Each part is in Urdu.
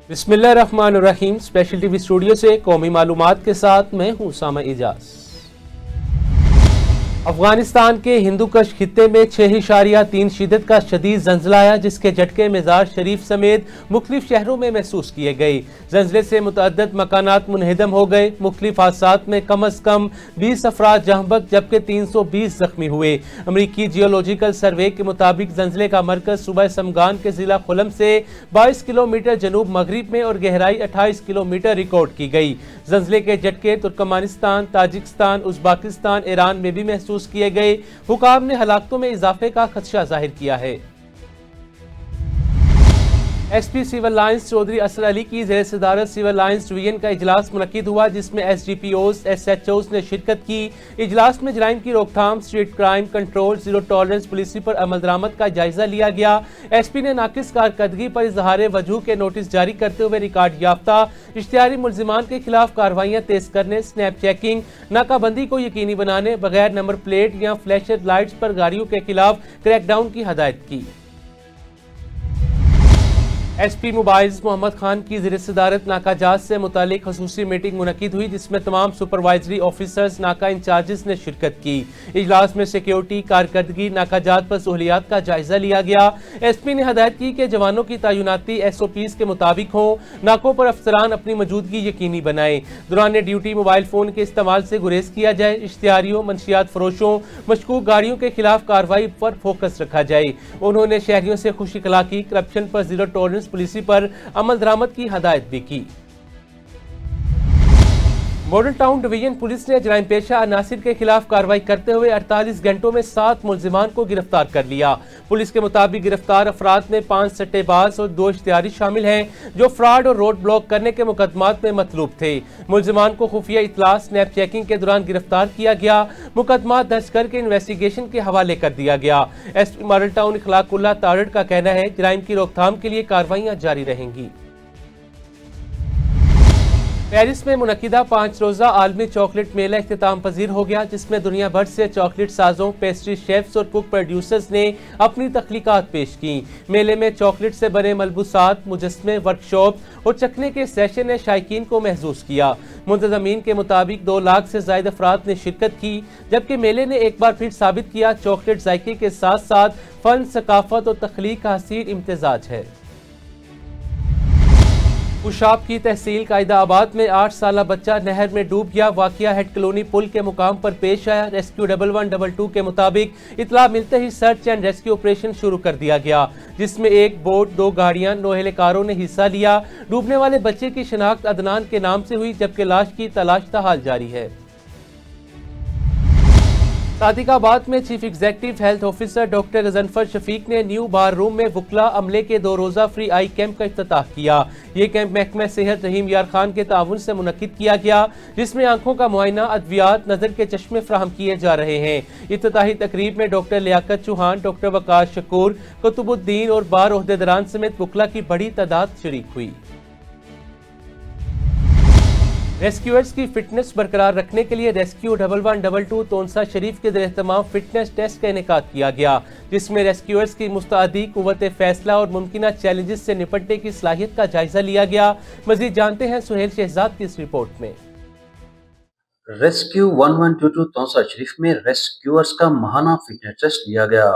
بسم اللہ الرحمن الرحیم۔ اسپیشل ٹی وی اسٹوڈیو سے قومی معلومات کے ساتھ میں ہوں سامع اعجاز۔ افغانستان کے ہندو کش خطے میں 6.3 شدت کا شدید زلزلہ آیا، جس کے جھٹکے مزار شریف سمیت مختلف شہروں میں محسوس کیے گئے۔ زلزلے سے متعدد مکانات منہدم ہو گئے۔ مختلف حادثات میں کم از کم 20 افراد جاں بحق جبکہ 320 زخمی ہوئے۔ امریکی جیولوجیکل سروے کے مطابق زلزلے کا مرکز صوبہ سمگان کے ضلع خلم سے 22 کلومیٹر جنوب مغرب میں اور گہرائی 28 کلومیٹر ریکارڈ کی گئی۔ زلزلے کے جھٹکے ترکمانستان، تاجکستان، ازبکستان، ایران میں بھی محسوس کیے گئے۔ حکام نے ہلاکتوں میں اضافے کا خدشہ ظاہر کیا ہے۔ S P civil lines Chaudhry Asar Ali کی زیر صدارت سول لائنز ڈویژن کا اجلاس منعقد ہوا، جس میں S D P Os, S H Os نے شرکت کی۔ اجلاس میں جرائم کی روک تھام، street crime control, zero tolerance policy پر عمل درآمد کا جائزہ لیا گیا۔ ایس پی نے ناقص کارکردگی پر اظہار وجہ کے نوٹس جاری کرتے ہوئے ریکارڈ یافتہ اشتہاری ملزمان کے خلاف کارروائیاں تیز کرنے، سنیپ چیکنگ، ناکہ بندی کو یقینی بنانے، بغیر نمبر پلیٹ یا فلیشر لائٹس پر گاڑیوں کے خلاف کریک ڈاؤن کی ہدایت کی۔ S P mobiles Muhammad Khan کی زیر صدارت ناکہ جات سے متعلق خصوصی میٹنگ منعقد ہوئی، جس میں تمام سپروائزری آفیسرز، ناکہ انچارجز نے شرکت کی۔ اجلاس میں سیکیورٹی، کارکردگی، ناکہ جات پر سہولیات کا جائزہ لیا گیا۔ ایس پی نے ہدایت کی کہ جوانوں کی تعیناتی ایس او پیز کے مطابق ہوں، ناکوں پر افسران اپنی موجودگی یقینی بنائیں، دوران ڈیوٹی موبائل فون کے استعمال سے گریز کیا جائے، اشتہاریوں، منشیات فروشوں، مشکوک گاڑیوں کے خلاف کارروائی پر فوکس رکھا جائے۔ انہوں نے شہریوں سے خوش اخلاقی، کرپشن پر زیرو ٹالرنس پالیسی پر عمل درآمد کی ہدایت بھی کی۔ ماڈل ٹاؤن ڈویژن پولیس نے جرائم پیشہ عناصر کے خلاف کارروائی کرتے ہوئے 48 گھنٹوں میں 7 ملزمان کو گرفتار کر لیا۔ پولیس کے مطابق گرفتار افراد میں 5 سٹے باز اور 2 اشتہاری شامل ہیں، جو فراڈ اور روڈ بلاک کرنے کے مقدمات میں مطلوب تھے۔ ملزمان کو خفیہ اطلاع سنیپ چیکنگ کے دوران گرفتار کیا گیا۔ مقدمات درج کر کے انویسٹیگیشن کے حوالے کر دیا گیا۔ ایس پی ماڈل ٹاؤن اخلاق اللہ تارڑ کا کہنا ہے جرائم کی روک تھام کے لیے کارروائیاں جاری رہیں گی۔ پیرس میں منعقدہ 5 روزہ عالمی چاکلیٹ میلہ اختتام پذیر ہو گیا، جس میں دنیا بھر سے چاکلیٹ سازوں، پیسٹری شیفز اور کوک پروڈیوسرز نے اپنی تخلیقات پیش کی۔ میلے میں چاکلیٹ سے بنے ملبوسات، مجسمے، ورکشاپ اور چکھنے کے سیشن نے شائقین کو محظوظ کیا۔ منتظمین کے مطابق 2 لاکھ سے زائد افراد نے شرکت کی، جبکہ میلے نے ایک بار پھر ثابت کیا چاکلیٹ ذائقے کے ساتھ ساتھ فن، ثقافت اور تخلیق کا حسین امتزاج ہے۔ پشاب کی تحصیل قائدہ آباد میں 8 سالہ بچہ نہر میں ڈوب گیا۔ واقعہ ہیڈ کلونی پل کے مقام پر پیش آیا۔ ریسکیو 1122 کے مطابق اطلاع ملتے ہی سرچ اینڈ ریسکیو آپریشن شروع کر دیا گیا، جس میں 1 بوٹ، 2 گاڑیاں، 9 اہلکاروں نے حصہ لیا۔ ڈوبنے والے بچے کی شناخت عدنان کے نام سے ہوئی، جبکہ لاش کی تلاش تاحال جاری ہے۔ صادق آباد میں chief executive health officer doctor Ghazanfar Shafiq نے نیو بار روم میں وکلاء عملے کے 2 روزہ فری آئی کیمپ کا افتتاح کیا۔ یہ کیمپ محکمہ صحت رحیم یار خان کے تعاون سے منعقد کیا گیا، جس میں آنکھوں کا معائنہ، ادویات، نظر کے چشمے فراہم کیے جا رہے ہیں۔ افتتاحی تقریب میں ڈاکٹر لیاقت چوہان، ڈاکٹر وقاص شکور، قطب الدین اور بار عہدیداران سمیت وکلاء کی بڑی تعداد شریک ہوئی۔ ریسکیورز کی فٹنس برقرار رکھنے کے لیے ریسکیو 1122 تونسا شریف کے زیر اہتمام فٹنس ٹیسٹ کا انعقاد کیا گیا، جس میں ریسکیورز کی مستعدی، قوت فیصلہ اور ممکنہ چیلنجز سے نپٹنے کی صلاحیت کا جائزہ لیا گیا۔ مزید جانتے ہیں سہیل شہزاد کی اس رپورٹ میں۔ ریسکیو 1122 تونسا شریف میں ریسکیورز کا ماہانہ فٹنس ٹیسٹ لیا گیا۔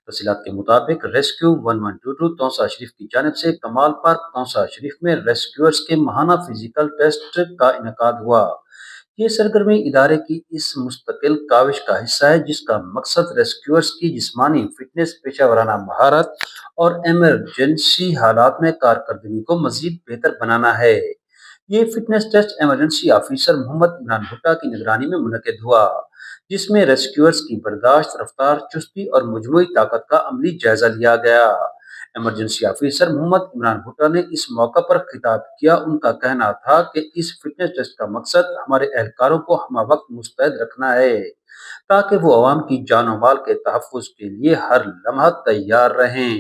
تفصیلات کے مطابق ریسکیو 1122 تونسا شریف کی جانب سے کمال پارک تونسا شریف میں ریسکیورز کے ماہانہ فزیکل ٹیسٹ کا انعقاد ہوا۔ یہ سرگرمی ادارے کی اس مستقل کاوش کا حصہ ہے، جس کا مقصد ریسکیورز کی جسمانی فٹنس، پیشہ ورانہ مہارت اور ایمرجنسی حالات میں کارکردگی کو مزید بہتر بنانا ہے۔ یہ فٹنس ٹیسٹ ایمرجنسی آفیسر محمد عمران بھٹا کی نگرانی میں منعقد ہوا، جس میں ریسکیورز کی برداشت، رفتار، چستی اور مجموعی طاقت کا عملی جائزہ لیا گیا۔ ایمرجنسی آفیسر محمد عمران بھٹا نے اس موقع پر خطاب کیا۔ ان کا کہنا تھا کہ اس فٹنس ٹیسٹ کا مقصد ہمارے اہلکاروں کو ہمہ وقت مستعد رکھنا ہے، تاکہ وہ عوام کی جان و مال کے تحفظ کے لیے ہر لمحہ تیار رہیں۔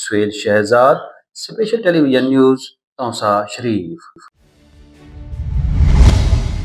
سہیل شہزاد، اسپیشل ٹیلی ویژن نیوز، تونسا شریف۔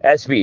SP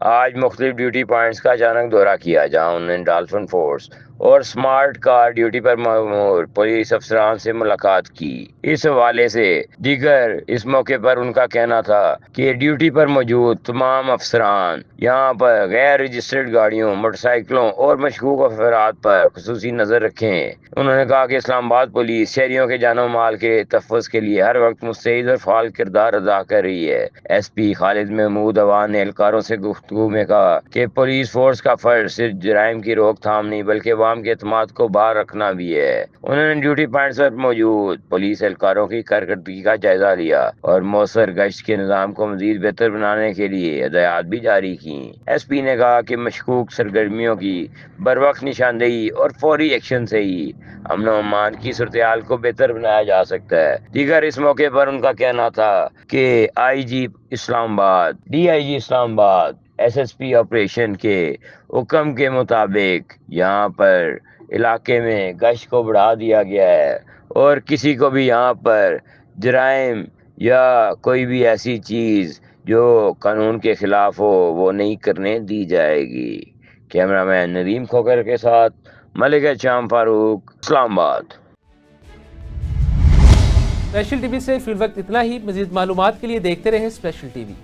آج مختلف ڈیوٹی پوائنٹس کا اچانک دورہ کیا جہاں انہوں نے ڈالفن فورس اور سمارٹ کار ڈیوٹی پر مامور پولیس افسران سے ملاقات کی۔ اس حوالے سے دیگر اس موقع پر ان کا کہنا تھا کہ ڈیوٹی پر موجود تمام افسران یہاں پر غیر رجسٹرڈ گاڑیوں، موٹر سائیکلوں اور مشکوک افراد پر خصوصی نظر رکھیں۔ انہوں نے کہا کہ اسلام آباد پولیس شہریوں کے جان و مال کے تحفظ کے لیے ہر وقت مستعد اور فعال کردار ادا کر رہی ہے۔ ایس پی خالد محمود عوان نے اہلکاروں سے گفتگو میں کہا کہ پولیس فورس کا فرض صرف جرائم کی روک تھام نہیں بلکہ عوام کے اعتماد کو بحال رکھنا بھی ہے۔ انہوں نے ڈیوٹی پوائنٹس پر موجود پولیس اہلکاروں کی کارکردگی کا جائزہ لیا اور مؤثر گشت کے نظام کو مزید بہتر بنانے کے لیے ہدایات بھی جاری کی۔ ایس پی نے کہا کہ مشکوک سرگرمیوں کی بروقت نشاندہی اور فوری ایکشن سے ہی امن و امان کی صورتحال کو بہتر بنایا جا سکتا ہے۔ دیگر اس موقع پر ان کا کہنا تھا کہ آئی جی اسلام آباد، ڈی آئی جی اسلام آباد، ایس ایس پی آپریشن کے حکم کے مطابق یہاں پر علاقے میں گشت کو بڑھا دیا گیا ہے اور کسی کو بھی یہاں پر جرائم یا کوئی بھی ایسی چیز جو قانون کے خلاف ہو وہ نہیں کرنے دی جائے گی۔ کیمرہ مین ندیم کھوکر کے ساتھ ملک شام فاروق، اسلام آباد۔ اسپیشل ٹی وی سے فی الوقت اتنا ہی۔ مزید معلومات کے لیے دیکھتے رہیں اسپیشل ٹی وی۔